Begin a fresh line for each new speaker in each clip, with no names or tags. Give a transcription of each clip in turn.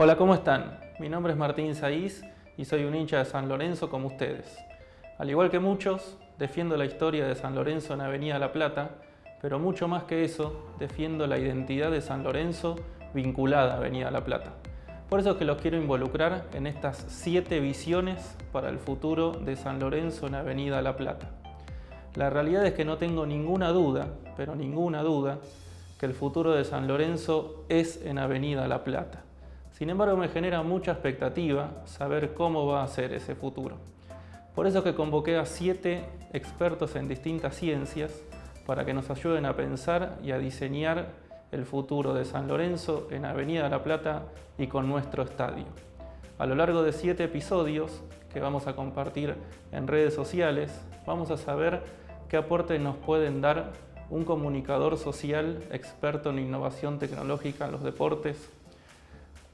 Hola, ¿cómo están? Mi nombre es Martín Saiz y soy un hincha de San Lorenzo como ustedes. Al igual que muchos, defiendo la historia de San Lorenzo en Avenida La Plata, pero mucho más que eso, defiendo la identidad de San Lorenzo vinculada a Avenida La Plata. Por eso es que los quiero involucrar en estas 7 visiones para el futuro de San Lorenzo en Avenida La Plata. La realidad es que no tengo ninguna duda, pero ninguna duda, que el futuro de San Lorenzo es en Avenida La Plata. Sin embargo, me genera mucha expectativa saber cómo va a ser ese futuro. Por eso es que convoqué a 7 expertos en distintas ciencias para que nos ayuden a pensar y a diseñar el futuro de San Lorenzo en Avenida La Plata y con nuestro estadio. A lo largo de 7 episodios que vamos a compartir en redes sociales, vamos a saber qué aportes nos pueden dar un comunicador social experto en innovación tecnológica en los deportes,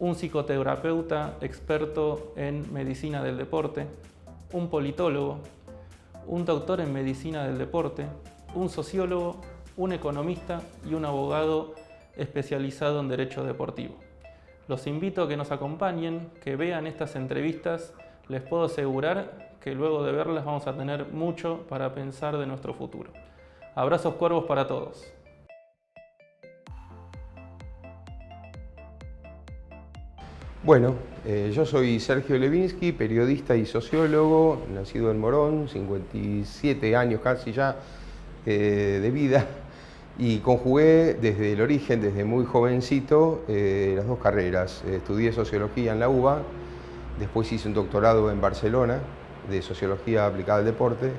un psicoterapeuta experto en medicina del deporte, un politólogo, un doctor en medicina del deporte, un sociólogo, un economista y un abogado especializado en derecho deportivo. Los invito a que nos acompañen, que vean estas entrevistas. Les puedo asegurar que luego de verlas vamos a tener mucho para pensar de nuestro futuro. Abrazos cuervos para todos.
Bueno, yo soy Sergio Levinsky, periodista y sociólogo, nacido en Morón, 57 años casi ya de vida, y conjugué desde el origen, desde muy jovencito, las 2 carreras. Estudié sociología en la UBA, después hice un doctorado en Barcelona de sociología aplicada al deporte,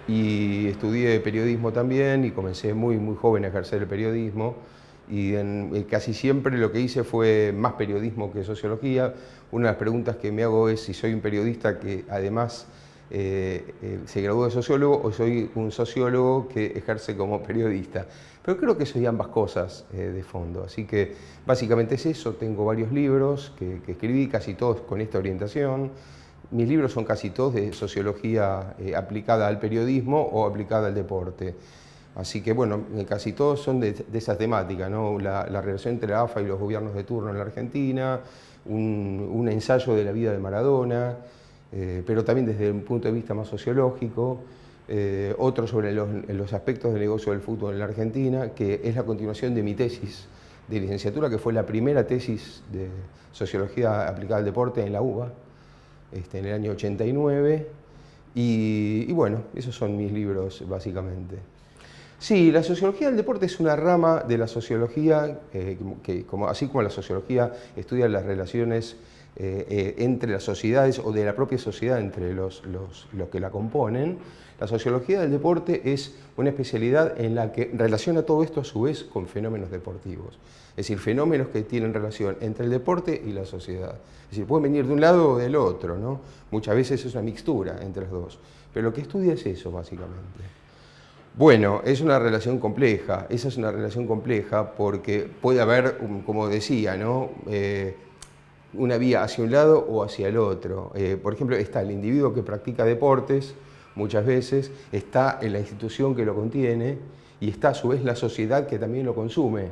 y estudié periodismo también y comencé muy joven a ejercer el periodismo. Y casi siempre lo que hice fue más periodismo que sociología. Una de las preguntas que me hago es si soy un periodista que además se graduó de sociólogo o soy un sociólogo que ejerce como periodista. Pero creo que soy ambas cosas de fondo. Así que básicamente es eso. Tengo varios libros que escribí, casi todos con esta orientación. Mis libros son casi todos de sociología aplicada al periodismo o aplicada al deporte. Así que bueno, casi todos son de esa temática, ¿no? La relación entre la AFA y los gobiernos de turno en la Argentina, un ensayo de la vida de Maradona, pero también desde un punto de vista más sociológico, otro sobre los aspectos del negocio del fútbol en la Argentina, que es la continuación de mi tesis de licenciatura, que fue la primera tesis de sociología aplicada al deporte en la UBA, en el año 89, y bueno, esos son mis libros básicamente. Sí, la sociología del deporte es una rama de la sociología que así como la sociología estudia las relaciones entre las sociedades o de la propia sociedad entre los que la componen, la sociología del deporte es una especialidad en la que relaciona todo esto a su vez con fenómenos deportivos. Es decir, fenómenos que tienen relación entre el deporte y la sociedad. Es decir, pueden venir de un lado o del otro, ¿no? Muchas veces es una mixtura entre los dos. Pero lo que estudia es eso, básicamente. Bueno, es una relación compleja. Esa es una relación compleja porque puede haber, como decía, ¿no? Una vía hacia un lado o hacia el otro. Por ejemplo, está el individuo que practica deportes, muchas veces, está en la institución que lo contiene y está a su vez la sociedad que también lo consume.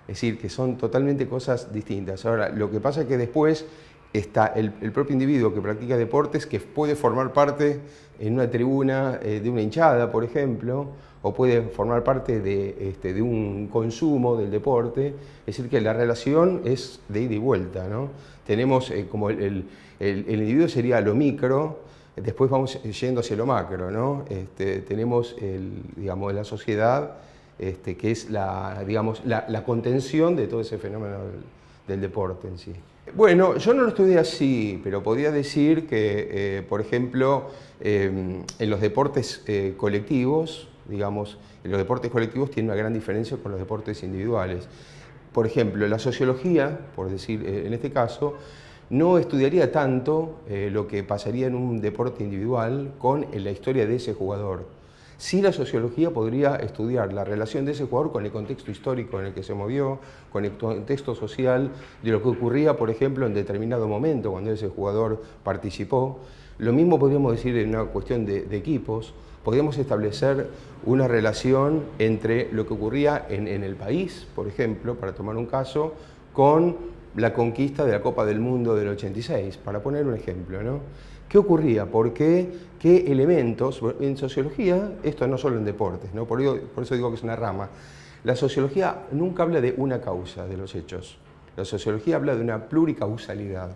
Es decir, que son totalmente cosas distintas. Ahora, lo que pasa es que después está el propio individuo que practica deportes, que puede formar parte en una tribuna de una hinchada, por ejemplo, o puede formar parte de un consumo del deporte. Es decir, que la relación es de ida y vuelta, ¿no? Tenemos como el individuo sería lo micro, después vamos yendo hacia lo macro, ¿no? Tenemos digamos, la sociedad, que es la contención de todo ese fenómeno del deporte en sí. Bueno, yo no lo estudié así, pero podría decir que, por ejemplo, en los deportes colectivos, digamos, los deportes colectivos tienen una gran diferencia con los deportes individuales. Por ejemplo, la sociología, por decir en este caso, no estudiaría tanto lo que pasaría en un deporte individual con la historia de ese jugador. Sí, la sociología podría estudiar la relación de ese jugador con el contexto histórico en el que se movió, con el contexto social, de lo que ocurría, por ejemplo, en determinado momento cuando ese jugador participó. Lo mismo podríamos decir en una cuestión de equipos. Podríamos establecer una relación entre lo que ocurría en el país, por ejemplo, para tomar un caso, con la conquista de la Copa del Mundo del 86, para poner un ejemplo, ¿no? ¿Qué ocurría? ¿Por qué? ¿Qué elementos? En sociología, esto no solo en deportes, ¿no? Por eso digo que es una rama. La sociología nunca habla de una causa de los hechos. La sociología habla de una pluricausalidad.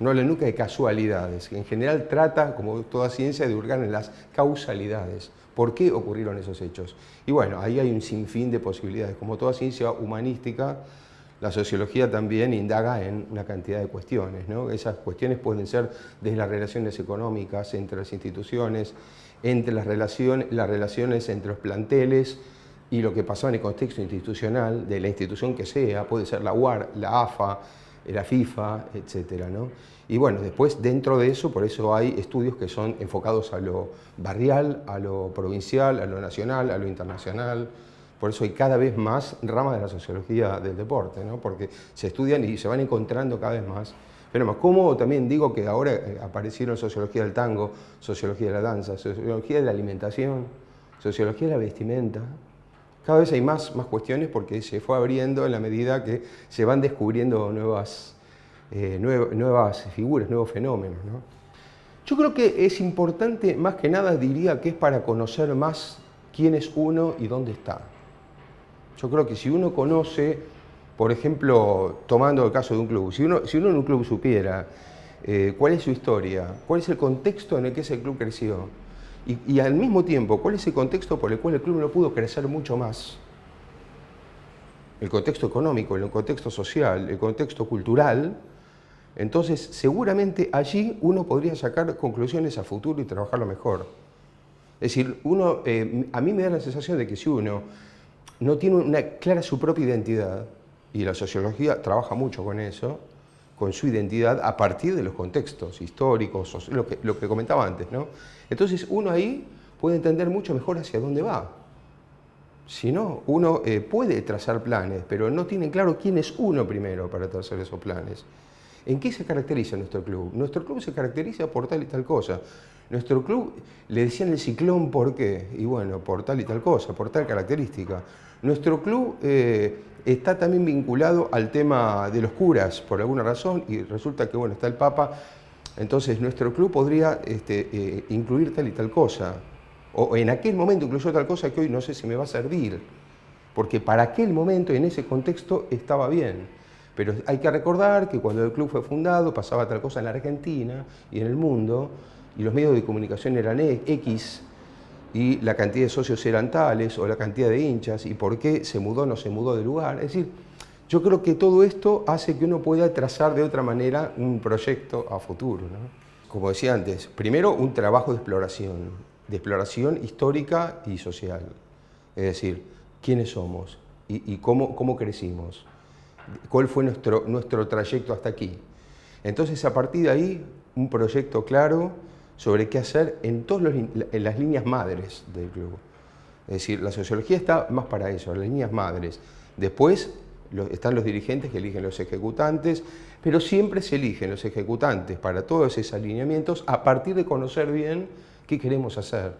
No habla nunca de casualidades. En general trata, como toda ciencia, de hurgar en las causalidades. ¿Por qué ocurrieron esos hechos? Y bueno, ahí hay un sinfín de posibilidades. Como toda ciencia humanística, la sociología también indaga en una cantidad de cuestiones, ¿no? Esas cuestiones pueden ser desde las relaciones económicas entre las instituciones, entre las relaciones entre los planteles y lo que pasaba en el contexto institucional de la institución que sea, puede ser la UAR, la AFA, la FIFA, etcétera, ¿no? Y bueno, después dentro de eso, por eso hay estudios que son enfocados a lo barrial, a lo provincial, a lo nacional, a lo internacional. Por eso hay cada vez más ramas de la sociología del deporte, ¿no? Porque se estudian y se van encontrando cada vez más fenómenos. Como también digo que ahora aparecieron sociología del tango, sociología de la danza, sociología de la alimentación, sociología de la vestimenta. Cada vez hay más cuestiones porque se fue abriendo en la medida que se van descubriendo nuevas figuras, nuevos fenómenos, ¿no? Yo creo que es importante, más que nada diría que es para conocer más quién es uno y dónde está. Yo creo que si uno conoce, por ejemplo, tomando el caso de un club, si uno en un club supiera cuál es su historia, cuál es el contexto en el que ese club creció, y al mismo tiempo, ¿cuál es el contexto por el cual el club no pudo crecer mucho más? El contexto económico, el contexto social, el contexto cultural. Entonces, seguramente allí uno podría sacar conclusiones a futuro y trabajarlo mejor. Es decir, a mí me da la sensación de que si uno no tiene una clara su propia identidad, y la sociología trabaja mucho con eso, con su identidad a partir de los contextos históricos, lo que comentaba antes, ¿no? Entonces uno ahí puede entender mucho mejor hacia dónde va. Si no, uno puede trazar planes, pero no tiene claro quién es uno primero para trazar esos planes. ¿En qué se caracteriza nuestro club? Nuestro club se caracteriza por tal y tal cosa. Nuestro club, le decían el ciclón, ¿por qué? Y bueno, por tal y tal cosa, por tal característica. Nuestro club está también vinculado al tema de los curas, por alguna razón, y resulta que, bueno, está el Papa. Entonces, nuestro club podría incluir tal y tal cosa. O en aquel momento incluyó tal cosa que hoy no sé si me va a servir. Porque para aquel momento, en ese contexto, estaba bien. Pero hay que recordar que cuando el club fue fundado pasaba tal cosa en la Argentina y en el mundo, y los medios de comunicación eran X, y la cantidad de socios eran tales, o la cantidad de hinchas, y por qué se mudó o no se mudó de lugar. Es decir, yo creo que todo esto hace que uno pueda trazar de otra manera un proyecto a futuro, ¿no? Como decía antes, primero un trabajo de exploración histórica y social. Es decir, quiénes somos y cómo crecimos. ¿Cuál fue nuestro trayecto hasta aquí? Entonces, a partir de ahí, un proyecto claro sobre qué hacer en las líneas madres del club. Es decir, la sociología está más para eso, las líneas madres. Después están los dirigentes que eligen los ejecutantes, pero siempre se eligen los ejecutantes para todos esos alineamientos a partir de conocer bien qué queremos hacer.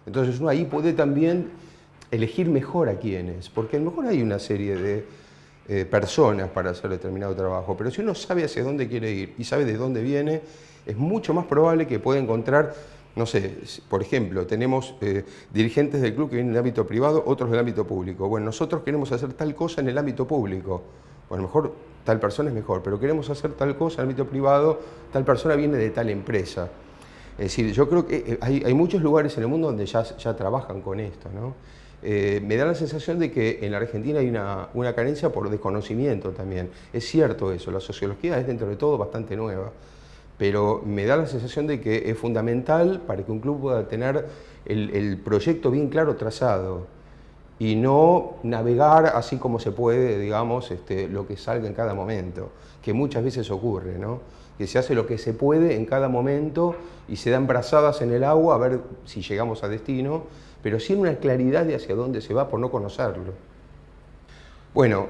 Entonces, uno ahí puede también elegir mejor a quiénes, porque a lo mejor hay una serie de personas para hacer determinado trabajo, pero si uno sabe hacia dónde quiere ir y sabe de dónde viene, es mucho más probable que pueda encontrar, no sé, por ejemplo, tenemos dirigentes del club que vienen del ámbito privado, otros del ámbito público. Bueno, nosotros queremos hacer tal cosa en el ámbito público, o a lo mejor tal persona es mejor, pero queremos hacer tal cosa en el ámbito privado, tal persona viene de tal empresa. Es decir, yo creo que hay muchos lugares en el mundo donde ya trabajan con esto, ¿no? Me da la sensación de que en la Argentina hay una carencia por desconocimiento también. Es cierto eso, la sociología es dentro de todo bastante nueva, pero me da la sensación de que es fundamental para que un club pueda tener el proyecto bien claro trazado y no navegar así como se puede, digamos, lo que salga en cada momento, que muchas veces ocurre, ¿no? Que se hace lo que se puede en cada momento y se dan brazadas en el agua a ver si llegamos a destino, pero sin una claridad de hacia dónde se va por no conocerlo. Bueno,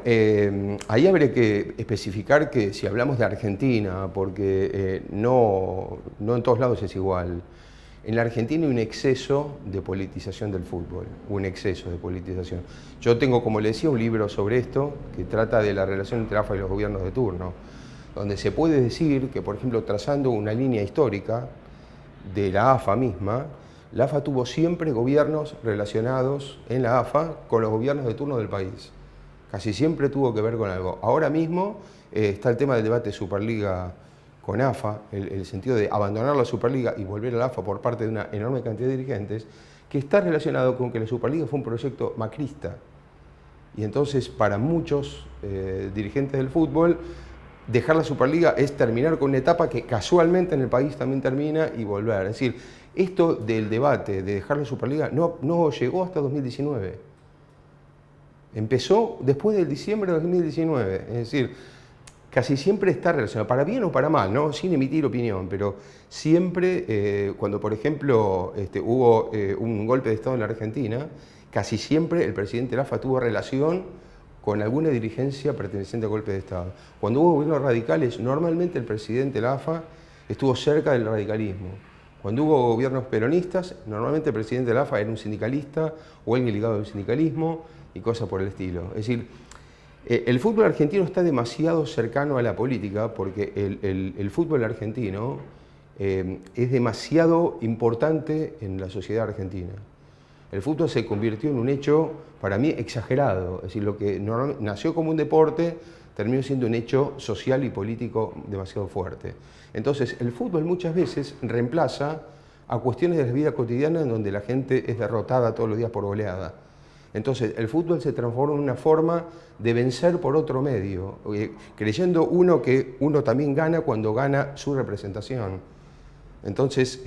ahí habría que especificar que si hablamos de Argentina, porque no en todos lados es igual. en la Argentina hay un exceso de politización del fútbol, un exceso de politización. Yo tengo, como le decía, un libro sobre esto que trata de la relación entre AFA y los gobiernos de turno, donde se puede decir que, por ejemplo, trazando una línea histórica de la AFA misma, la AFA tuvo siempre gobiernos relacionados en la AFA con los gobiernos de turno del país. Casi siempre tuvo que ver con algo. Ahora mismo está el tema del debate de Superliga con AFA, el sentido de abandonar la Superliga y volver a la AFA por parte de una enorme cantidad de dirigentes, que está relacionado con que la Superliga fue un proyecto macrista. Y entonces, para muchos dirigentes del fútbol, dejar la Superliga es terminar con una etapa que casualmente en el país también termina y volver. Es decir, esto del debate de dejar la Superliga no llegó hasta 2019. Empezó después del diciembre de 2019. Es decir, casi siempre está relacionado, para bien o para mal, ¿no? Sin emitir opinión, pero siempre, cuando por ejemplo hubo un golpe de Estado en la Argentina, casi siempre el presidente de la AFA tuvo relación con alguna dirigencia perteneciente al golpe de Estado. Cuando hubo gobiernos radicales, normalmente el presidente de la AFA estuvo cerca del radicalismo. Cuando hubo gobiernos peronistas, normalmente el presidente de la AFA era un sindicalista o alguien ligado al sindicalismo y cosas por el estilo. Es decir, el fútbol argentino está demasiado cercano a la política porque el fútbol argentino es demasiado importante en la sociedad argentina. El fútbol se convirtió en un hecho, para mí, exagerado. Es decir, lo que nació como un deporte terminó siendo un hecho social y político demasiado fuerte. Entonces, el fútbol muchas veces reemplaza a cuestiones de la vida cotidiana en donde la gente es derrotada todos los días por goleada. Entonces, el fútbol se transforma en una forma de vencer por otro medio, creyendo uno que uno también gana cuando gana su representación. Entonces,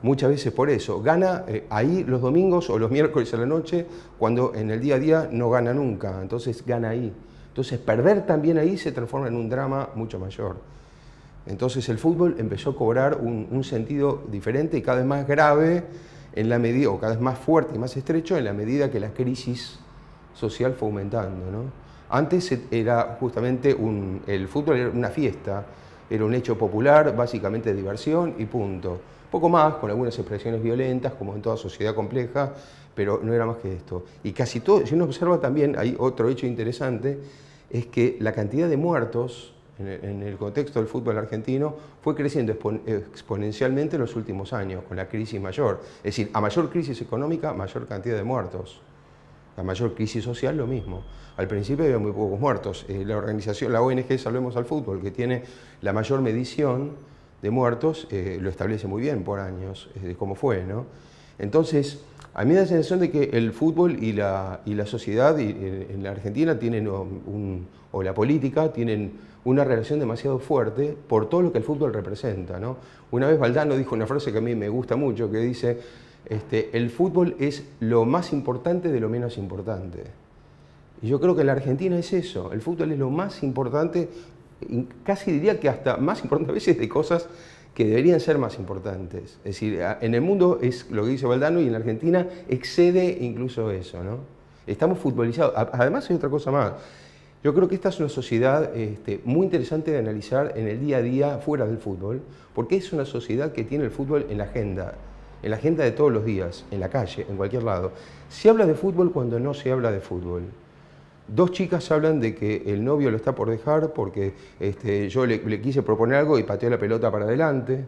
muchas veces por eso, gana ahí los domingos o los miércoles a la noche, cuando en el día a día no gana nunca, entonces gana ahí. Entonces, perder también ahí se transforma en un drama mucho mayor. Entonces, el fútbol empezó a cobrar un sentido diferente y cada vez más grave, en la medida, o cada vez más fuerte y más estrecho en la medida que la crisis social fue aumentando, ¿no? Antes era justamente el fútbol era una fiesta, era un hecho popular, básicamente de diversión y punto. Poco más, con algunas expresiones violentas, como en toda sociedad compleja, pero no era más que esto. Y casi todo, si uno observa también, hay otro hecho interesante, es que la cantidad de muertos en el contexto del fútbol argentino fue creciendo exponencialmente en los últimos años, con la crisis mayor. Es decir, a mayor crisis económica, mayor cantidad de muertos. A mayor crisis social, lo mismo. Al principio había muy pocos muertos. La organización, la ONG Salvemos al Fútbol, que tiene la mayor medición de muertos, lo establece muy bien por años, como fue, ¿no? Entonces, a mí me da la sensación de que el fútbol y la sociedad en la Argentina tienen, o la política, tienen una relación demasiado fuerte por todo lo que el fútbol representa, ¿no? Una vez Valdano dijo una frase que a mí me gusta mucho, que dice, el fútbol es lo más importante de lo menos importante. Y yo creo que en la Argentina es eso, el fútbol es lo más importante, casi diría que hasta más importante a veces de cosas que deberían ser más importantes. Es decir, en el mundo es lo que dice Valdano y en la Argentina excede incluso eso, ¿no? Estamos futbolizados. Además hay otra cosa más. Yo creo que esta es una sociedad muy interesante de analizar en el día a día fuera del fútbol, porque es una sociedad que tiene el fútbol en la agenda de todos los días, en la calle, en cualquier lado. Se habla de fútbol cuando no se habla de fútbol. Dos chicas hablan de que el novio lo está por dejar porque yo le quise proponer algo y pateó la pelota para adelante,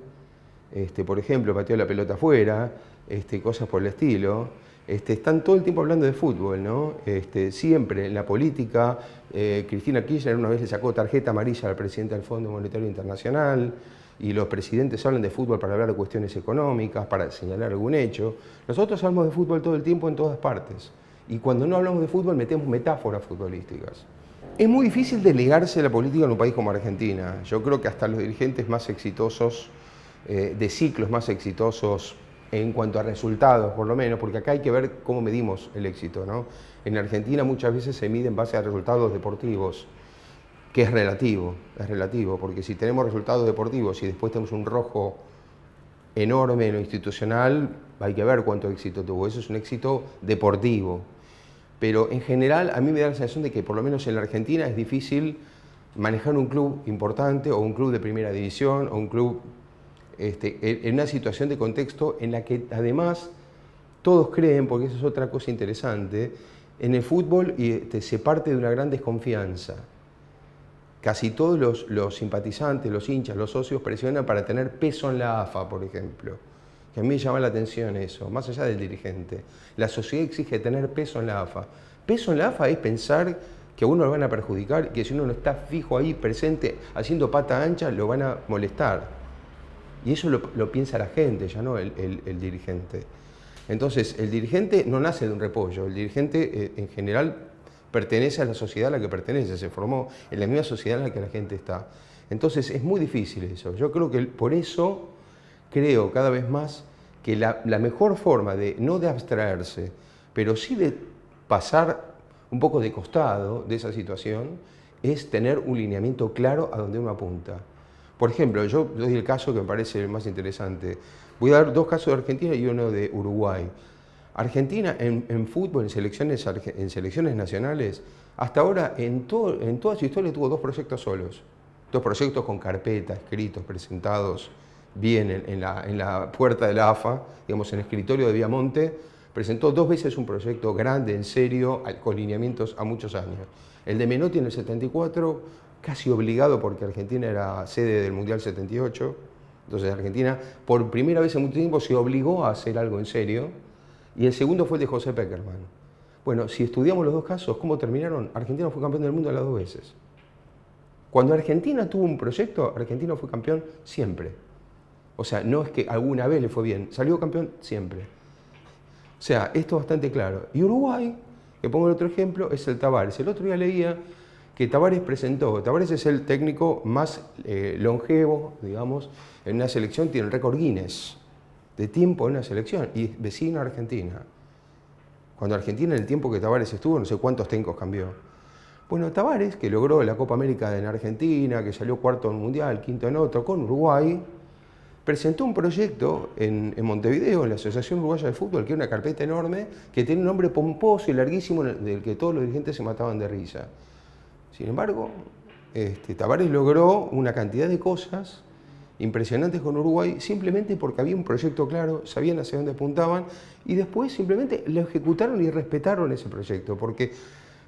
por ejemplo, pateó la pelota afuera, cosas por el estilo. Están todo el tiempo hablando de fútbol, ¿no? Siempre en la política, Cristina Kirchner una vez le sacó tarjeta amarilla al presidente del Fondo Monetario Internacional, y los presidentes hablan de fútbol para hablar de cuestiones económicas, para señalar algún hecho. Nosotros hablamos de fútbol todo el tiempo en todas partes. Y cuando no hablamos de fútbol metemos metáforas futbolísticas. Es muy difícil desligarse de la política en un país como Argentina. Yo creo que hasta los dirigentes más exitosos, de ciclos más exitosos en cuanto a resultados, por lo menos, porque acá hay que ver cómo medimos el éxito, ¿no? En Argentina muchas veces se mide en base a resultados deportivos, que es relativo, porque si tenemos resultados deportivos y después tenemos un rojo enorme en lo institucional, hay que ver cuánto éxito tuvo. Eso es un éxito deportivo. Pero en general a mí me da la sensación de que por lo menos en la Argentina es difícil manejar un club importante o un club de primera división o un club en una situación de contexto en la que además todos creen, porque esa es otra cosa interesante, en el fútbol se parte de una gran desconfianza. Casi todos los simpatizantes, los hinchas, los socios presionan para tener peso en la AFA, por ejemplo. Que a mí me llama la atención eso, más allá del dirigente. La sociedad exige tener peso en la AFA. Peso en la AFA es pensar que a uno lo van a perjudicar, que si uno no está fijo ahí, presente, haciendo pata ancha, lo van a molestar. Y eso lo piensa la gente, ya no el dirigente. Entonces, el dirigente no nace de un repollo, el dirigente en general pertenece a la sociedad a la que pertenece, se formó en la misma sociedad en la que la gente está. Entonces, es muy difícil eso. Yo creo que por eso creo cada vez más que la mejor forma no de abstraerse, pero sí de pasar un poco de costado de esa situación, es tener un lineamiento claro a donde uno apunta. Por ejemplo, yo doy el caso que me parece el más interesante. Voy a dar dos casos de Argentina y uno de Uruguay. Argentina en fútbol, en selecciones nacionales, hasta ahora en toda su historia tuvo dos proyectos solos. Dos proyectos con carpeta, escritos, presentados bien en la puerta de la AFA, digamos en el escritorio de Viamonte, presentó dos veces un proyecto grande, en serio, con lineamientos a muchos años. El de Menotti en el 74, casi obligado porque Argentina era sede del Mundial 78, entonces Argentina por primera vez en mucho tiempo se obligó a hacer algo en serio, y el segundo fue el de José Peckerman. Bueno, si estudiamos los dos casos, ¿cómo terminaron? Argentina fue campeón del mundo las dos veces. Cuando Argentina tuvo un proyecto, Argentina fue campeón siempre. O sea, no es que alguna vez le fue bien, salió campeón siempre. O sea, esto es bastante claro. Y Uruguay, que pongo el otro ejemplo, es el Tavares. El otro día leía que Tavares es el técnico más longevo, digamos, en una selección, tiene el récord Guinness de tiempo en una selección, y es vecino a Argentina. Cuando Argentina, en el tiempo que Tavares estuvo, no sé cuántos técnicos cambió. Bueno, Tavares, que logró la Copa América en Argentina, que salió cuarto en un Mundial, quinto en otro, con Uruguay, presentó un proyecto en Montevideo, en la Asociación Uruguaya de Fútbol, que era una carpeta enorme, que tenía un nombre pomposo y larguísimo, del que todos los dirigentes se mataban de risa. Sin embargo, Tavares logró una cantidad de cosas impresionantes con Uruguay, simplemente porque había un proyecto claro, sabían hacia dónde apuntaban, y después simplemente lo ejecutaron y respetaron ese proyecto, porque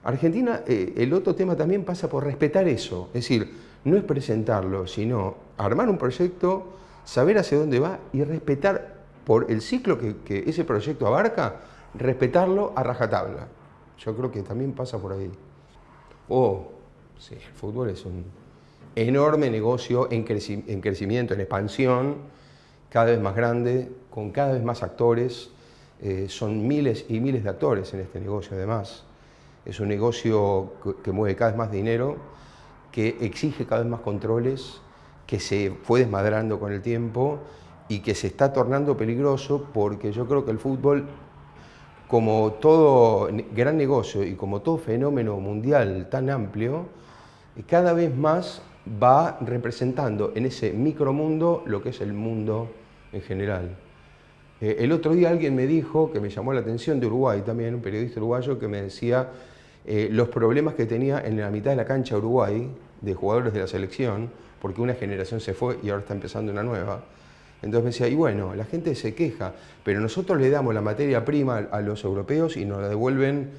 Argentina, el otro tema también pasa por respetar eso, es decir, no es presentarlo, sino armar un proyecto, saber hacia dónde va y respetar por el ciclo que ese proyecto abarca, respetarlo a rajatabla. Yo creo que también pasa por ahí. Sí, el fútbol es un enorme negocio en crecimiento, en expansión, cada vez más grande, con cada vez más actores. Son miles y miles de actores en este negocio, además. Es un negocio que mueve cada vez más dinero, que exige cada vez más controles, que se fue desmadrando con el tiempo y que se está tornando peligroso, porque yo creo que el fútbol, como todo gran negocio y como todo fenómeno mundial tan amplio, cada vez más va representando en ese micromundo lo que es el mundo en general. El otro día alguien me dijo, que me llamó la atención, de Uruguay también, un periodista uruguayo, que me decía los problemas que tenía en la mitad de la cancha Uruguay, de jugadores de la selección, porque una generación se fue y ahora está empezando una nueva. Entonces me decía, y bueno, la gente se queja, pero nosotros le damos la materia prima a los europeos y nos la devuelven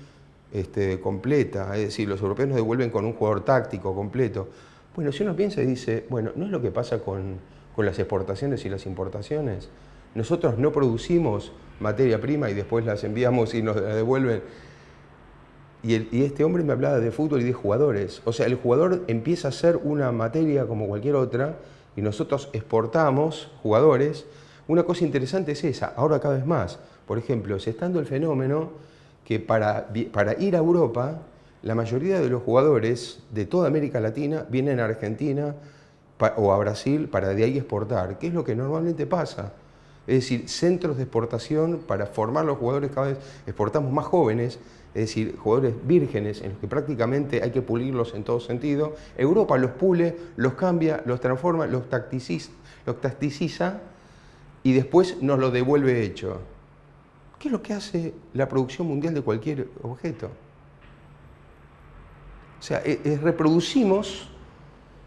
completa, es decir, los europeos nos devuelven con un jugador táctico completo. Bueno, si uno piensa y dice, bueno, ¿no es lo que pasa con las exportaciones y las importaciones? Nosotros no producimos materia prima y después las enviamos y nos la devuelven. Y este hombre me hablaba de fútbol y de jugadores. O sea, el jugador empieza a ser una materia como cualquier otra y nosotros exportamos jugadores. Una cosa interesante es esa, ahora cada vez más. Por ejemplo, se está dando el fenómeno que para ir a Europa, la mayoría de los jugadores de toda América Latina vienen a Argentina o a Brasil para de ahí exportar, que es lo que normalmente pasa. Es decir, centros de exportación para formar los jugadores, cada vez exportamos más jóvenes, es decir, jugadores vírgenes en los que prácticamente hay que pulirlos en todo sentido. Europa los pule, los cambia, los transforma, los tacticiza y después nos lo devuelve hecho. ¿Qué es lo que hace la producción mundial de cualquier objeto? O sea, reproducimos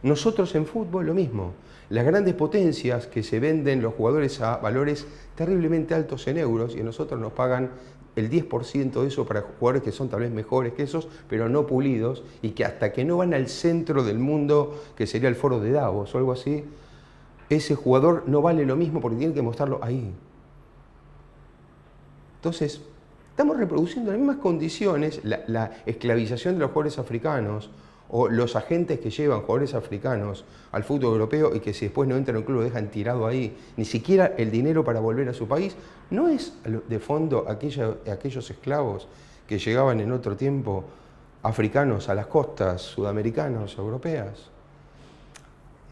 nosotros en fútbol lo mismo. las grandes potencias que se venden los jugadores a valores terriblemente altos en euros y a nosotros nos pagan el 10% de eso para jugadores que son tal vez mejores que esos, pero no pulidos, y que hasta que no van al centro del mundo, que sería el foro de Davos o algo así, ese jugador no vale lo mismo porque tiene que mostrarlo ahí. Entonces, estamos reproduciendo en las mismas condiciones la esclavización de los jugadores africanos, o los agentes que llevan jugadores africanos al fútbol europeo y que si después no entran en un club lo dejan tirado ahí, ni siquiera el dinero para volver a su país. ¿No es de fondo aquellos esclavos que llegaban en otro tiempo africanos a las costas sudamericanas, europeas?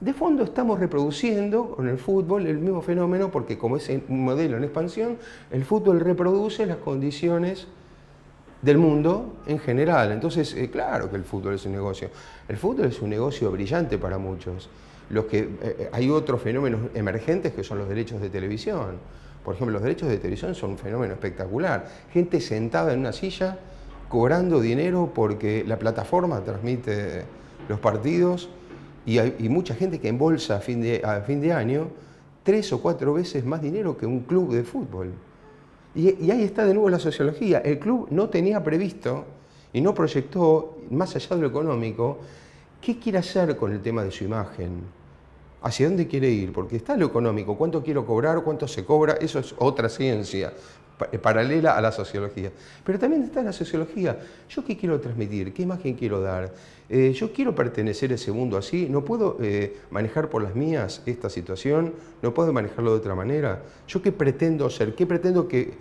De fondo estamos reproduciendo con el fútbol el mismo fenómeno porque como es un modelo en expansión, el fútbol reproduce las condiciones del mundo en general. Entonces, claro que el fútbol es un negocio. El fútbol es un negocio brillante para muchos. Hay otros fenómenos emergentes que son los derechos de televisión. Por ejemplo, los derechos de televisión son un fenómeno espectacular. Gente sentada en una silla cobrando dinero porque la plataforma transmite los partidos y hay mucha gente que embolsa a fin de año 3 o 4 veces más dinero que un club de fútbol. Y ahí está de nuevo la sociología. El club no tenía previsto y no proyectó, más allá de lo económico, qué quiere hacer con el tema de su imagen, hacia dónde quiere ir, porque está lo económico, cuánto quiero cobrar, cuánto se cobra, eso es otra ciencia paralela a la sociología. Pero también está la sociología. ¿Yo qué quiero transmitir? ¿Qué imagen quiero dar? ¿Yo quiero pertenecer a ese mundo así? ¿No puedo manejar por las mías esta situación? ¿No puedo manejarlo de otra manera? ¿Yo qué pretendo ser? ¿Qué pretendo que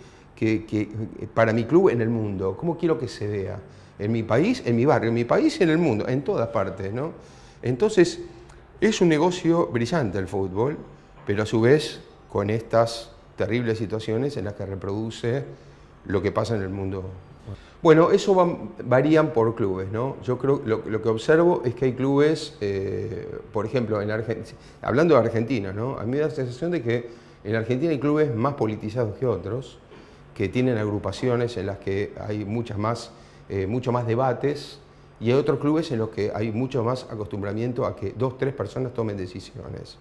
para mi club en el mundo? ¿Cómo quiero que se vea? En mi país, en mi barrio, en mi país y en el mundo, en todas partes, ¿no? Entonces, es un negocio brillante el fútbol, pero a su vez con estas terribles situaciones en las que reproduce lo que pasa en el mundo. Bueno, eso varían por clubes, ¿no? Yo creo lo que observo es que hay clubes, por ejemplo, hablando de Argentina, ¿no? A mí me da la sensación de que en Argentina hay clubes más politizados que otros, que tienen agrupaciones en las que hay mucho más debates, y hay otros clubes en los que hay mucho más acostumbramiento a que 2 o 3 personas tomen decisiones.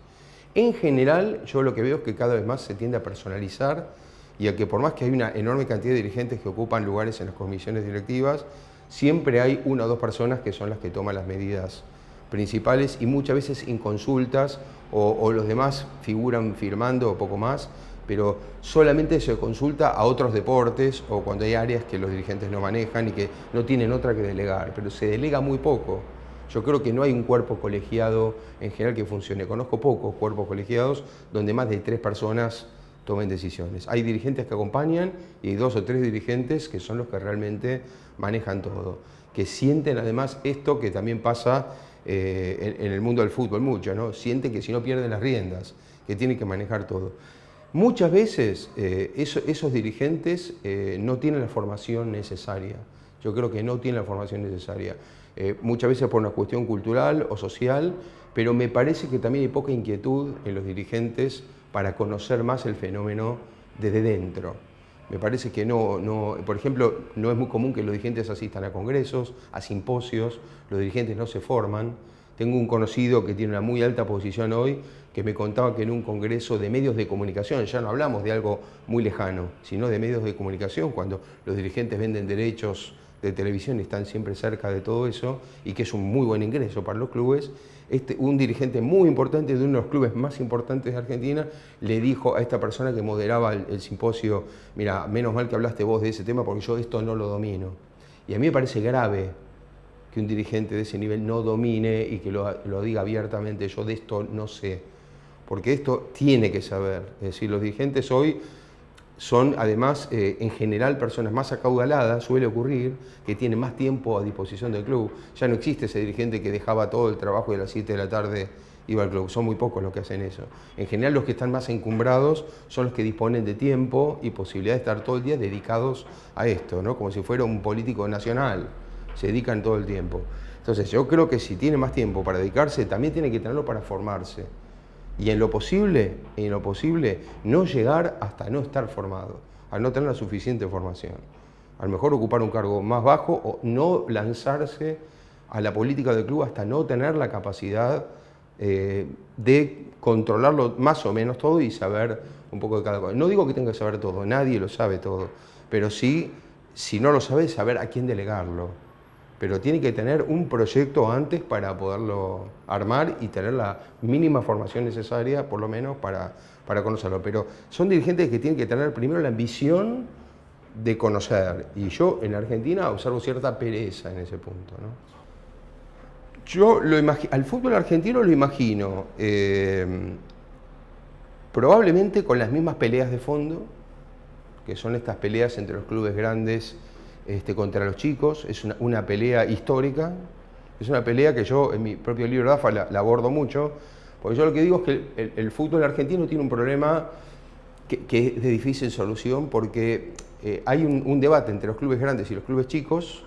En general, yo lo que veo es que cada vez más se tiende a personalizar y a que por más que hay una enorme cantidad de dirigentes que ocupan lugares en las comisiones directivas, siempre hay 1 o 2 personas que son las que toman las medidas principales y muchas veces inconsultas o los demás figuran firmando o poco más, pero solamente se consulta a otros deportes o cuando hay áreas que los dirigentes no manejan y que no tienen otra que delegar, pero se delega muy poco. Yo creo que no hay un cuerpo colegiado en general que funcione. Conozco pocos cuerpos colegiados donde más de 3 personas tomen decisiones. Hay dirigentes que acompañan y hay 2 o 3 dirigentes que son los que realmente manejan todo. Que sienten además esto que también pasa en el mundo del fútbol mucho, ¿no? Sienten que si no pierden las riendas, que tienen que manejar todo. Muchas veces esos dirigentes no tienen la formación necesaria. Yo creo que no tienen la formación necesaria. Muchas veces por una cuestión cultural o social, pero me parece que también hay poca inquietud en los dirigentes para conocer más el fenómeno desde dentro. Me parece que por ejemplo, no es muy común que los dirigentes asistan a congresos, a simposios, los dirigentes no se forman. Tengo un conocido que tiene una muy alta posición hoy, que me contaba que en un congreso de medios de comunicación, ya no hablamos de algo muy lejano, sino de medios de comunicación, cuando los dirigentes venden derechos de televisión y están siempre cerca de todo eso, y que es un muy buen ingreso para los clubes, un dirigente muy importante de uno de los clubes más importantes de Argentina le dijo a esta persona que moderaba el simposio: mira, menos mal que hablaste vos de ese tema porque yo esto no lo domino. Y a mí me parece grave que un dirigente de ese nivel no domine y que lo diga abiertamente: yo de esto no sé, porque esto tiene que saber. Es decir, los dirigentes hoy son además en general personas más acaudaladas, suele ocurrir, que tienen más tiempo a disposición del club. Ya no existe ese dirigente que dejaba todo el trabajo y a las 7 de la tarde iba al club. Son muy pocos los que hacen eso. En general los que están más encumbrados son los que disponen de tiempo y posibilidad de estar todo el día dedicados a esto, ¿no? Como si fuera un político nacional, se dedican todo el tiempo. Entonces yo creo que si tiene más tiempo para dedicarse, también tiene que tenerlo para formarse. Y en lo posible, no llegar hasta no estar formado, al no tener la suficiente formación. A lo mejor ocupar un cargo más bajo o no lanzarse a la política del club hasta no tener la capacidad de controlarlo más o menos todo y saber un poco de cada cosa. No digo que tenga que saber todo, nadie lo sabe todo, pero sí, si no lo sabe, saber a quién delegarlo. Pero tiene que tener un proyecto antes para poderlo armar y tener la mínima formación necesaria, por lo menos, para conocerlo. Pero son dirigentes que tienen que tener primero la ambición de conocer. Y yo en Argentina observo cierta pereza en ese punto, ¿no? Yo al fútbol argentino lo imagino probablemente con las mismas peleas de fondo, que son estas peleas entre los clubes grandes contra los chicos. Es una pelea histórica, es una pelea que yo en mi propio libro de AFA la abordo mucho, porque yo lo que digo es que el fútbol argentino tiene un problema que es de difícil solución, porque hay un debate entre los clubes grandes y los clubes chicos,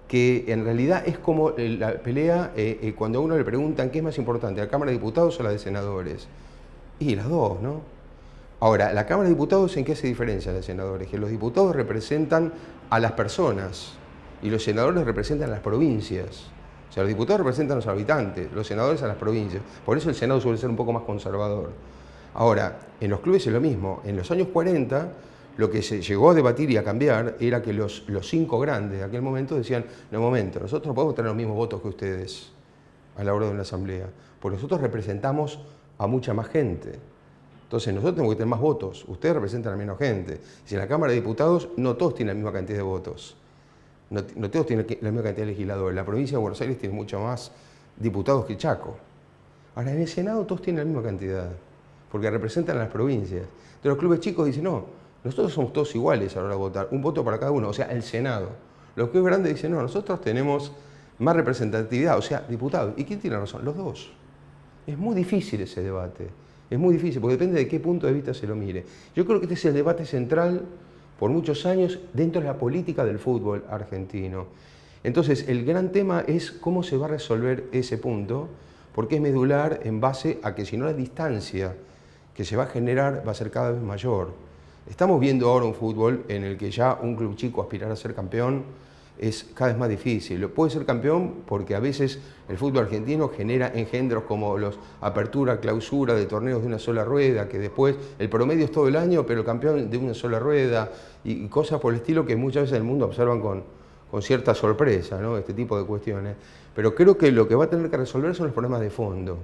que en realidad es como la pelea cuando a uno le preguntan qué es más importante, la Cámara de Diputados o la de Senadores. Y las dos, ¿no? Ahora, la Cámara de Diputados, ¿en qué se diferencia de senadores? Que los diputados representan a las personas y los senadores representan a las provincias. O sea, los diputados representan a los habitantes, los senadores a las provincias. Por eso el Senado suele ser un poco más conservador. Ahora, en los clubes es lo mismo. En los años 40, lo que se llegó a debatir y a cambiar era que los 5 grandes de aquel momento decían, no, un momento, nosotros no podemos tener los mismos votos que ustedes a la hora de una asamblea, porque nosotros representamos a mucha más gente. Entonces nosotros tenemos que tener más votos, ustedes representan a menos gente. Si en la Cámara de Diputados no todos tienen la misma cantidad de votos, no todos tienen la misma cantidad de legisladores. La provincia de Buenos Aires tiene mucho más diputados que Chaco. Ahora en el Senado todos tienen la misma cantidad, porque representan a las provincias. Entonces los clubes chicos dicen, no, nosotros somos todos iguales a la hora de votar, un voto para cada uno, o sea, el Senado. Los clubes grandes dicen, no, nosotros tenemos más representatividad, o sea, diputados. ¿Y quién tiene razón? Los dos. Es muy difícil ese debate, es muy difícil, porque depende de qué punto de vista se lo mire. Yo creo que este es el debate central por muchos años dentro de la política del fútbol argentino. Entonces, el gran tema es cómo se va a resolver ese punto, porque es medular en base a que si no la distancia que se va a generar va a ser cada vez mayor. Estamos viendo ahora un fútbol en el que ya un club chico aspirar a ser campeón es cada vez más difícil. Puede ser campeón porque a veces el fútbol argentino genera engendros como los apertura, clausura de torneos de una sola rueda, que después el promedio es todo el año, pero el campeón de una sola rueda, y cosas por el estilo que muchas veces en el mundo observan con cierta sorpresa, ¿no? Este tipo de cuestiones. Pero creo que lo que va a tener que resolver son los problemas de fondo.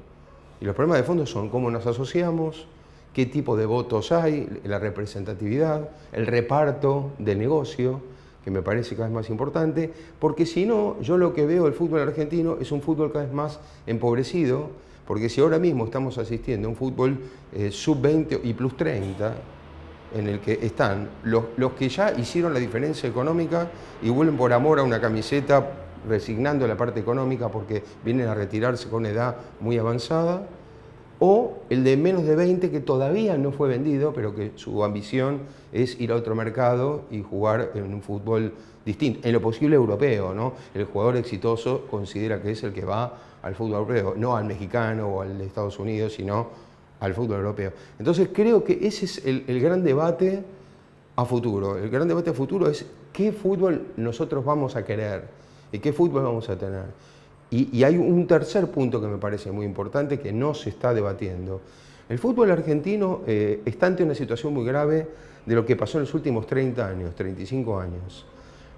Y los problemas de fondo son cómo nos asociamos, qué tipo de votos hay, la representatividad, el reparto del negocio, que me parece cada vez más importante, porque si no, yo lo que veo del fútbol argentino es un fútbol cada vez más empobrecido, porque si ahora mismo estamos asistiendo a un fútbol sub-20 y plus 30, en el que están los que ya hicieron la diferencia económica y vuelven por amor a una camiseta, resignando la parte económica porque vienen a retirarse con una edad muy avanzada, o el de menos de 20 que todavía no fue vendido, pero que su ambición es ir a otro mercado y jugar en un fútbol distinto, en lo posible europeo, ¿no? El jugador exitoso considera que es el que va al fútbol europeo, no al mexicano o al de Estados Unidos, sino al fútbol europeo. Entonces creo que ese es el gran debate a futuro. El gran debate a futuro es qué fútbol nosotros vamos a querer y qué fútbol vamos a tener. Y hay un tercer punto que me parece muy importante que no se está debatiendo. El fútbol argentino está ante una situación muy grave de lo que pasó en los últimos 30 años, 35 años.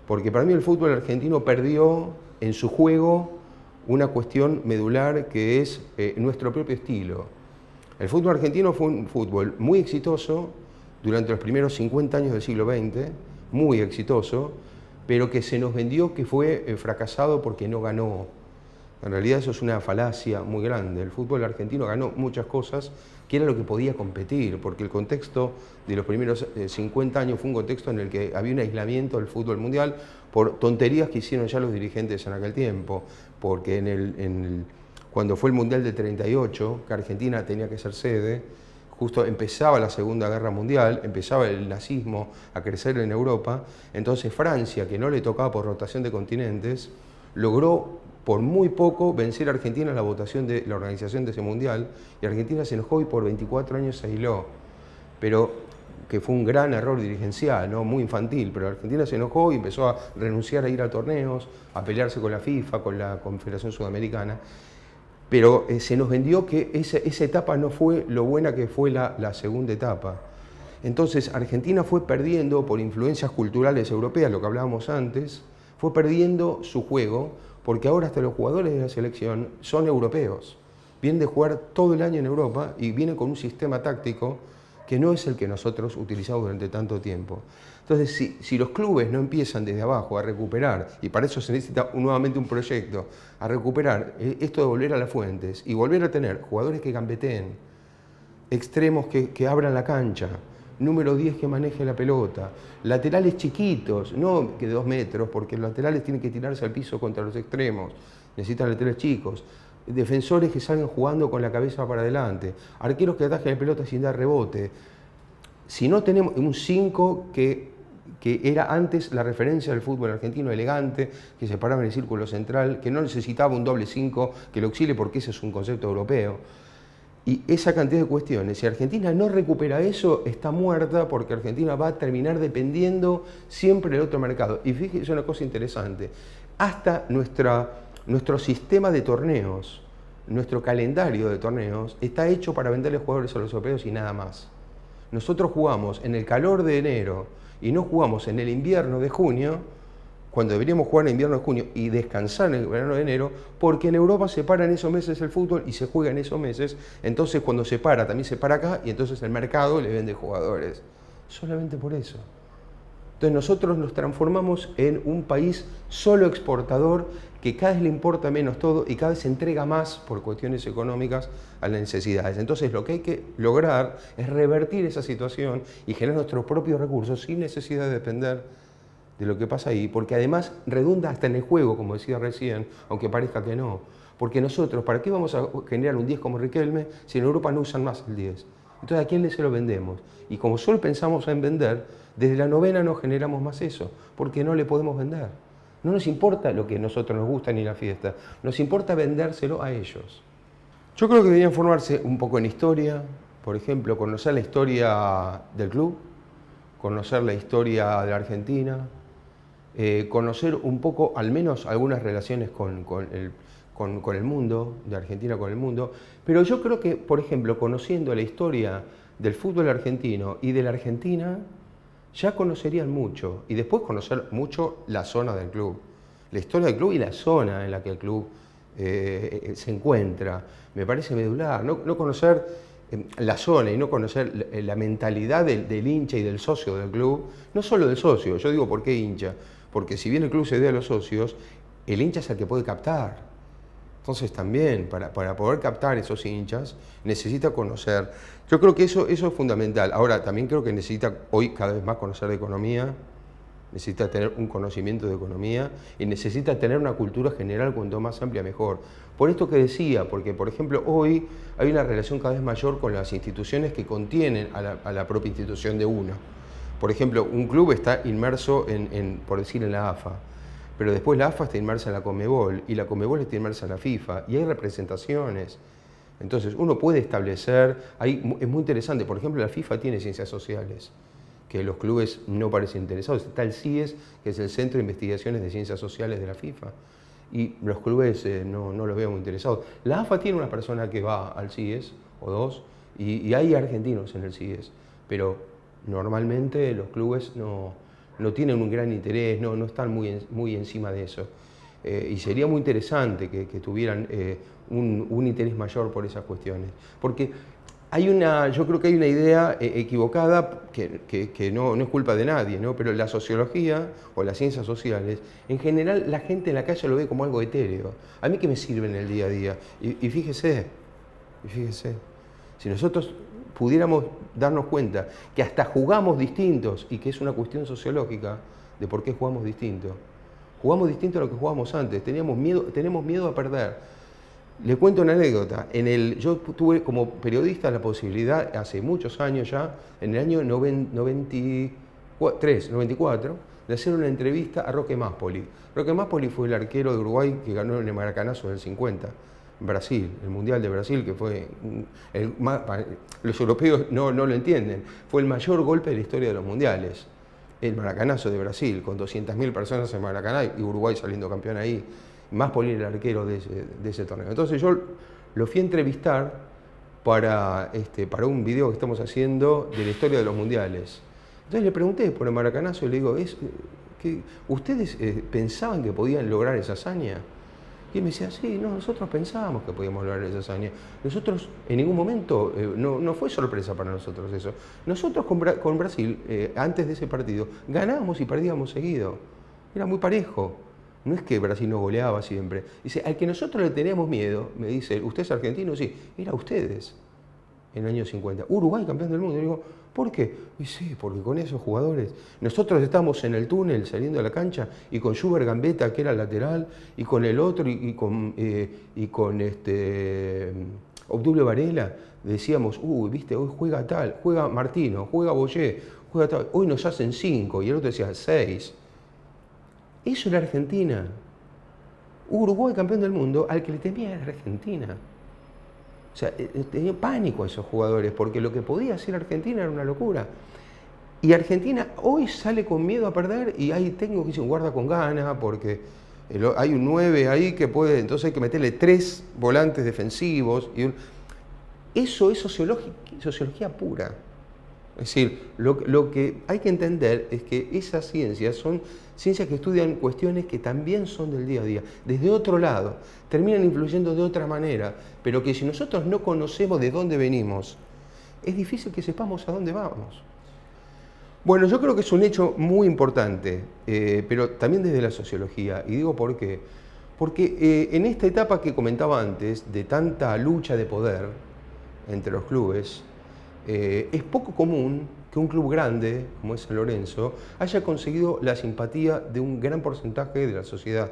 Porque para mí el fútbol argentino perdió en su juego una cuestión medular que es nuestro propio estilo. El fútbol argentino fue un fútbol muy exitoso durante los primeros 50 años del siglo XX, muy exitoso, pero que se nos vendió que fue fracasado porque no ganó. En realidad eso es una falacia muy grande. El fútbol argentino ganó muchas cosas que era lo que podía competir, porque el contexto de los primeros 50 años fue un contexto en el que había un aislamiento del fútbol mundial por tonterías que hicieron ya los dirigentes en aquel tiempo, porque cuando fue el Mundial de 38, que Argentina tenía que ser sede, justo empezaba la Segunda Guerra Mundial, empezaba el nazismo a crecer en Europa, entonces Francia, que no le tocaba por rotación de continentes, logró por muy poco vencer a Argentina en la votación de la organización de ese mundial, y Argentina se enojó y por 24 años se aisló, pero que fue un gran error dirigencial, ¿no? Muy infantil, pero Argentina se enojó y empezó a renunciar a ir a torneos, a pelearse con la FIFA, con la Confederación Sudamericana. pero se nos vendió que esa etapa no fue lo buena que fue la segunda etapa. Entonces Argentina fue perdiendo por influencias culturales europeas, lo que hablábamos antes, fue perdiendo su juego, porque ahora hasta los jugadores de la selección son europeos. Vienen de jugar todo el año en Europa y vienen con un sistema táctico que no es el que nosotros utilizamos durante tanto tiempo. Entonces, si los clubes no empiezan desde abajo a recuperar, y para eso se necesita nuevamente un proyecto, a recuperar esto de volver a las fuentes y volver a tener jugadores que gambeteen, extremos que abran la cancha, número 10 que maneje la pelota, laterales chiquitos, no que de 2 metros, porque los laterales tienen que tirarse al piso contra los extremos, necesitan laterales chicos, defensores que salgan jugando con la cabeza para adelante, arqueros que atajen la pelota sin dar rebote. Si no tenemos un 5 que era antes la referencia del fútbol argentino, elegante, que se paraba en el círculo central, que no necesitaba un doble 5 que lo auxilie porque ese es un concepto europeo. Y esa cantidad de cuestiones, si Argentina no recupera eso, está muerta, porque Argentina va a terminar dependiendo siempre del otro mercado. Y fíjense una cosa interesante, hasta nuestro sistema de torneos, nuestro calendario de torneos, está hecho para venderle jugadores a los europeos y nada más. Nosotros jugamos en el calor de enero y no jugamos en el invierno de junio, cuando deberíamos jugar en invierno de junio y descansar en el verano de enero, porque en Europa se para en esos meses el fútbol y se juega en esos meses, entonces cuando se para también se para acá y entonces el mercado le vende jugadores. Solamente por eso. Entonces nosotros nos transformamos en un país solo exportador que cada vez le importa menos todo y cada vez se entrega más por cuestiones económicas a las necesidades. Entonces lo que hay que lograr es revertir esa situación y generar nuestros propios recursos sin necesidad de depender de lo que pasa ahí, porque además redunda hasta en el juego, como decía recién, aunque parezca que no. Porque nosotros, ¿para qué vamos a generar un 10 como Riquelme si en Europa no usan más el 10? Entonces, ¿a quién se lo vendemos? Y como solo pensamos en vender, desde la novena no generamos más eso, porque no le podemos vender. No nos importa lo que a nosotros nos gusta ni la fiesta, nos importa vendérselo a ellos. Yo creo que deberían formarse un poco en historia, por ejemplo, conocer la historia del club, conocer la historia de la Argentina, conocer un poco, al menos, algunas relaciones con el mundo, de Argentina con el mundo, pero yo creo que, por ejemplo, conociendo la historia del fútbol argentino y de la Argentina, ya conocerían mucho, y después conocer mucho la zona del club, la historia del club y la zona en la que el club se encuentra, me parece medular, no conocer la zona y no conocer la mentalidad del hincha y del socio del club, no solo del socio, yo digo por qué hincha, porque si bien el club se dé a los socios, el hincha es el que puede captar. Entonces también, para poder captar esos hinchas, necesita conocer. Yo creo que eso es fundamental. Ahora, también creo que necesita hoy cada vez más conocer de economía, necesita tener un conocimiento de economía y necesita tener una cultura general cuanto más amplia mejor. Por esto que decía, porque por ejemplo hoy hay una relación cada vez mayor con las instituciones que contienen a la propia institución de uno. Por ejemplo, un club está inmerso por decir, en la AFA, pero después la AFA está inmersa en la Conmebol y la Conmebol está inmersa en la FIFA y hay representaciones. Entonces uno puede establecer, es muy interesante, por ejemplo la FIFA tiene ciencias sociales, que los clubes no parecen interesados. Está el CIES, que es el Centro de Investigaciones de Ciencias Sociales de la FIFA, y los clubes no los veo muy interesados. La AFA tiene una persona que va al CIES, o dos, y hay argentinos en el CIES, pero normalmente los clubes no tienen un gran interés, no están muy encima de eso. Y sería muy interesante que tuvieran un interés mayor por esas cuestiones. Porque yo creo que hay una idea equivocada que no es culpa de nadie, ¿no? Pero la sociología o las ciencias sociales, en general la gente en la calle lo ve como algo etéreo. ¿A mí qué me sirve en el día a día? Y fíjese, si nosotros pudiéramos darnos cuenta que hasta jugamos distintos y que es una cuestión sociológica de por qué jugamos distinto. Jugamos distinto a lo que jugábamos antes, tenemos miedo a perder. Le cuento una anécdota. Yo tuve como periodista la posibilidad, hace muchos años ya, en el año 94, de hacer una entrevista a Roque Máspoli. Roque Máspoli fue el arquero de Uruguay que ganó en el Maracanazo del 50. Brasil, el Mundial de Brasil, que fue los europeos no lo entienden, fue el mayor golpe de la historia de los mundiales, el Maracanazo de Brasil, con 200.000 personas en Maracaná y Uruguay saliendo campeón ahí, Máspoli era el arquero de ese torneo. Entonces yo lo fui a entrevistar para un video que estamos haciendo de la historia de los mundiales. Entonces le pregunté por el maracanazo y le digo, ¿ustedes pensaban que podían lograr esa hazaña? Y él me decía, sí, no, nosotros pensábamos que podíamos lograr esa hazaña. Nosotros en ningún momento, no fue sorpresa para nosotros eso. Nosotros con Brasil, antes de ese partido, ganábamos y perdíamos seguido. Era muy parejo. No es que Brasil nos goleaba siempre. Dice, al que nosotros le teníamos miedo, me dice, ¿usted es argentino? Sí, era ustedes en el año 50. Uruguay, campeón del mundo. Y digo, ¿por qué? Y sí, porque con esos jugadores, nosotros estamos en el túnel saliendo de la cancha y con Schubert Gambetta, que era el lateral, y con el otro, y con Obdulio Varela, decíamos, viste, hoy juega tal, juega Martino, juega Boyé, juega tal, hoy nos hacen 5, y el otro decía 6. Eso era Argentina. Uruguay, campeón del mundo, al que le temía era Argentina. O sea, tenía pánico a esos jugadores, porque lo que podía hacer Argentina era una locura. Y Argentina hoy sale con miedo a perder, y ahí tengo que decir, guarda con ganas, porque hay un 9 ahí que puede, entonces hay que meterle 3 volantes defensivos. Eso es sociología pura. Es decir, lo que hay que entender es que esas ciencias son ciencias que estudian cuestiones que también son del día a día, desde otro lado, terminan influyendo de otra manera, pero que si nosotros no conocemos de dónde venimos, es difícil que sepamos a dónde vamos. Bueno, yo creo que es un hecho muy importante, pero también desde la sociología, y digo por qué. Porque en esta etapa que comentaba antes, de tanta lucha de poder entre los clubes, es poco común que un club grande, como es San Lorenzo, haya conseguido la simpatía de un gran porcentaje de la sociedad,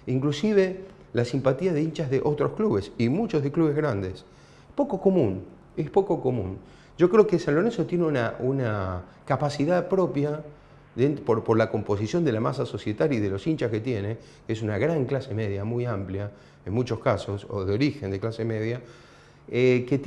inclusive la simpatía de hinchas de otros clubes, y muchos de clubes grandes. Poco común, es poco común. Yo creo que San Lorenzo tiene una capacidad propia, por la composición de la masa societaria y de los hinchas que tiene, que es una gran clase media, muy amplia, en muchos casos, o de origen de clase media, que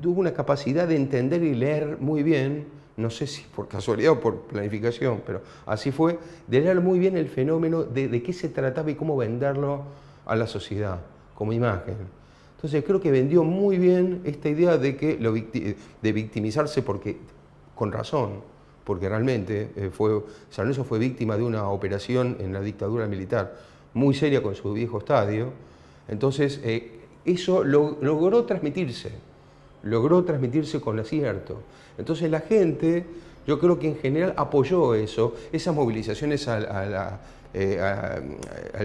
tuvo una capacidad de entender y leer muy bien, no sé si por casualidad o por planificación, pero así fue, de leer muy bien el fenómeno de qué se trataba y cómo venderlo a la sociedad, como imagen. Entonces creo que vendió muy bien esta idea de victimizarse, con razón, porque realmente San Lorenzo fue víctima de una operación en la dictadura militar muy seria con su viejo estadio. Entonces eso logró transmitirse con acierto. Entonces la gente, yo creo que en general apoyó eso, esas movilizaciones al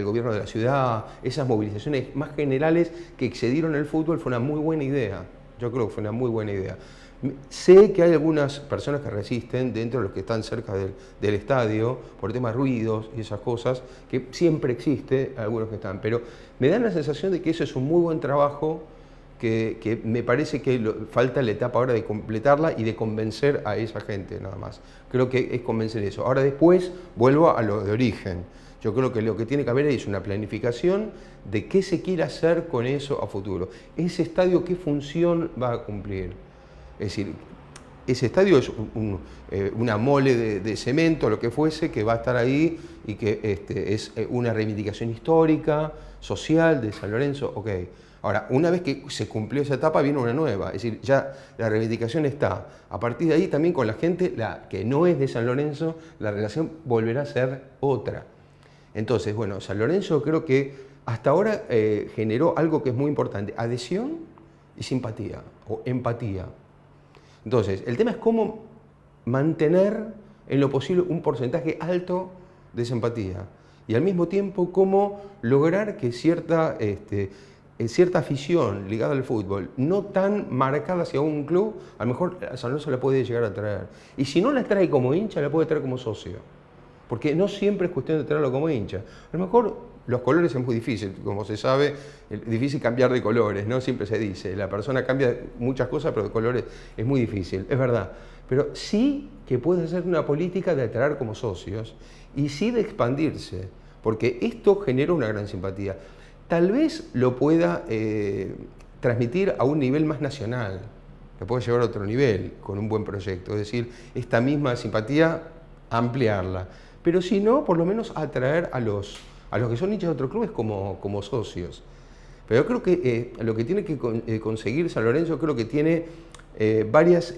gobierno de la ciudad, esas movilizaciones más generales que excedieron el fútbol, fue una muy buena idea. Yo creo que fue una muy buena idea. Sé que hay algunas personas que resisten dentro de los que están cerca del estadio por temas de ruidos y esas cosas, que siempre existe, algunos que están, pero me da la sensación de que eso es un muy buen trabajo, que me parece que falta la etapa ahora de completarla y de convencer a esa gente nada más. Creo que es convencer eso. Ahora después vuelvo a lo de origen. Yo creo que lo que tiene que haber es una planificación de qué se quiere hacer con eso a futuro. Ese estadio, ¿qué función va a cumplir? Es decir, ese estadio es una mole de cemento, lo que fuese, que va a estar ahí y que es una reivindicación histórica, social de San Lorenzo, ok. Ahora, una vez que se cumplió esa etapa, viene una nueva, es decir, ya la reivindicación está. A partir de ahí también con la gente que no es de San Lorenzo, la relación volverá a ser otra. Entonces, bueno, San Lorenzo creo que hasta ahora generó algo que es muy importante, adhesión y simpatía, o empatía. Entonces, el tema es cómo mantener en lo posible un porcentaje alto de esa empatía y al mismo tiempo cómo lograr que cierta afición ligada al fútbol, no tan marcada hacia un club, a lo mejor a San Lorenzo la puede llegar a traer. Y si no la trae como hincha, la puede traer como socio. Porque no siempre es cuestión de traerlo como hincha. A lo mejor los colores es muy difícil, como se sabe, es difícil cambiar de colores, ¿no? Siempre se dice, la persona cambia muchas cosas, pero de colores es muy difícil, es verdad. Pero sí que puede hacer una política de atraer como socios y sí de expandirse, porque esto genera una gran simpatía. Tal vez lo pueda transmitir a un nivel más nacional, que puede llevar a otro nivel con un buen proyecto, es decir, esta misma simpatía, ampliarla. Pero si no, por lo menos atraer a los que son hinchas de otros clubes como socios. Pero yo creo que lo que tiene que conseguir San Lorenzo, creo que tiene varias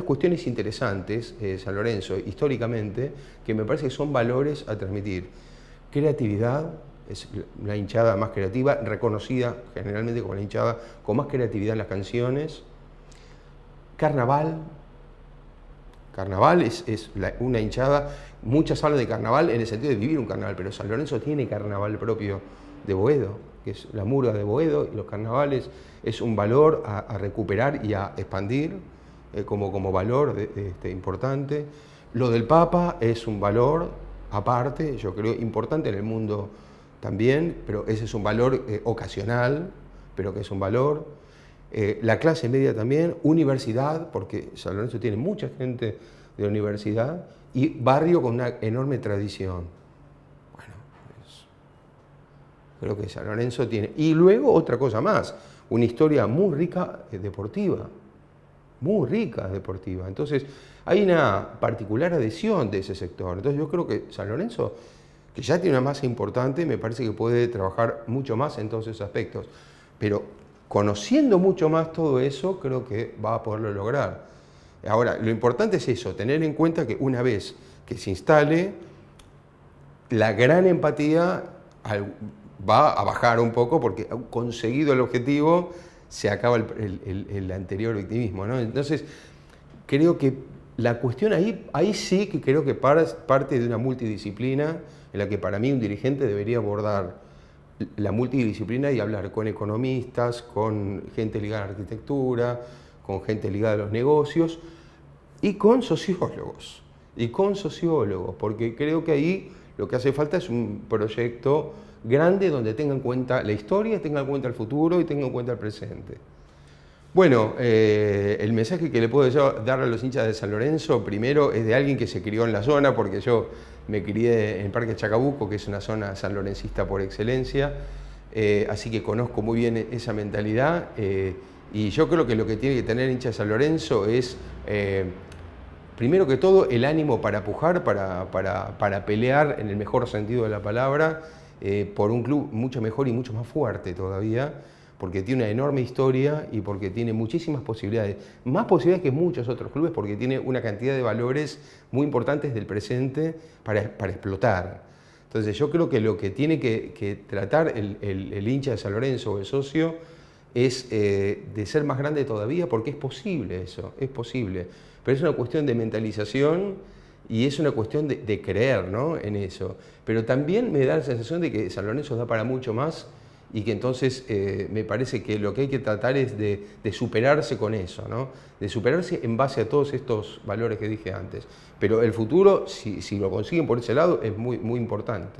cuestiones interesantes, San Lorenzo, históricamente, que me parece que son valores a transmitir. Creatividad, es la hinchada más creativa, reconocida generalmente como la hinchada con más creatividad en las canciones. Carnaval. Carnaval es una hinchada, muchas hablan de carnaval en el sentido de vivir un carnaval, pero San Lorenzo tiene carnaval propio de Boedo, que es la murga de Boedo, y los carnavales es un valor a recuperar y a expandir como valor importante. Lo del Papa es un valor aparte, yo creo importante en el mundo también, pero ese es un valor ocasional, pero que es un valor. La clase media también, universidad, porque San Lorenzo tiene mucha gente de universidad, y barrio con una enorme tradición. Bueno, creo que San Lorenzo tiene. Y luego otra cosa más, una historia muy rica deportiva, muy rica deportiva. Entonces, hay una particular adhesión de ese sector. Entonces, yo creo que San Lorenzo, que ya tiene una masa importante, me parece que puede trabajar mucho más en todos esos aspectos. Pero conociendo mucho más todo eso, creo que va a poderlo lograr. Ahora, lo importante es eso, tener en cuenta que una vez que se instale, la gran empatía va a bajar un poco porque conseguido el objetivo, se acaba el anterior victimismo, ¿no? Entonces, creo que la cuestión ahí sí que creo que parte de una multidisciplina en la que para mí un dirigente debería abordar la multidisciplina y hablar con economistas, con gente ligada a la arquitectura, con gente ligada a los negocios y con sociólogos. Porque creo que ahí lo que hace falta es un proyecto grande donde tenga en cuenta la historia, tenga en cuenta el futuro y tenga en cuenta el presente. Bueno, el mensaje que le puedo dar a los hinchas de San Lorenzo, primero, es de alguien que se crió en la zona, porque yo me crié en el Parque Chacabuco, que es una zona sanlorencista por excelencia, así que conozco muy bien esa mentalidad, y yo creo que lo que tiene que tener hincha de San Lorenzo es, primero que todo, el ánimo para pujar, para pelear, en el mejor sentido de la palabra, por un club mucho mejor y mucho más fuerte todavía, porque tiene una enorme historia y porque tiene muchísimas posibilidades, más posibilidades que muchos otros clubes, porque tiene una cantidad de valores muy importantes del presente para explotar. Entonces yo creo que lo que tiene que tratar el hincha de San Lorenzo o el socio es de ser más grande todavía, porque es posible eso, es posible. Pero es una cuestión de mentalización y es una cuestión de creer, ¿no?, en eso. Pero también me da la sensación de que San Lorenzo da para mucho más, y que entonces me parece que lo que hay que tratar es de superarse con eso, ¿no? De superarse en base a todos estos valores que dije antes. Pero el futuro, si lo consiguen por ese lado, es muy, muy importante.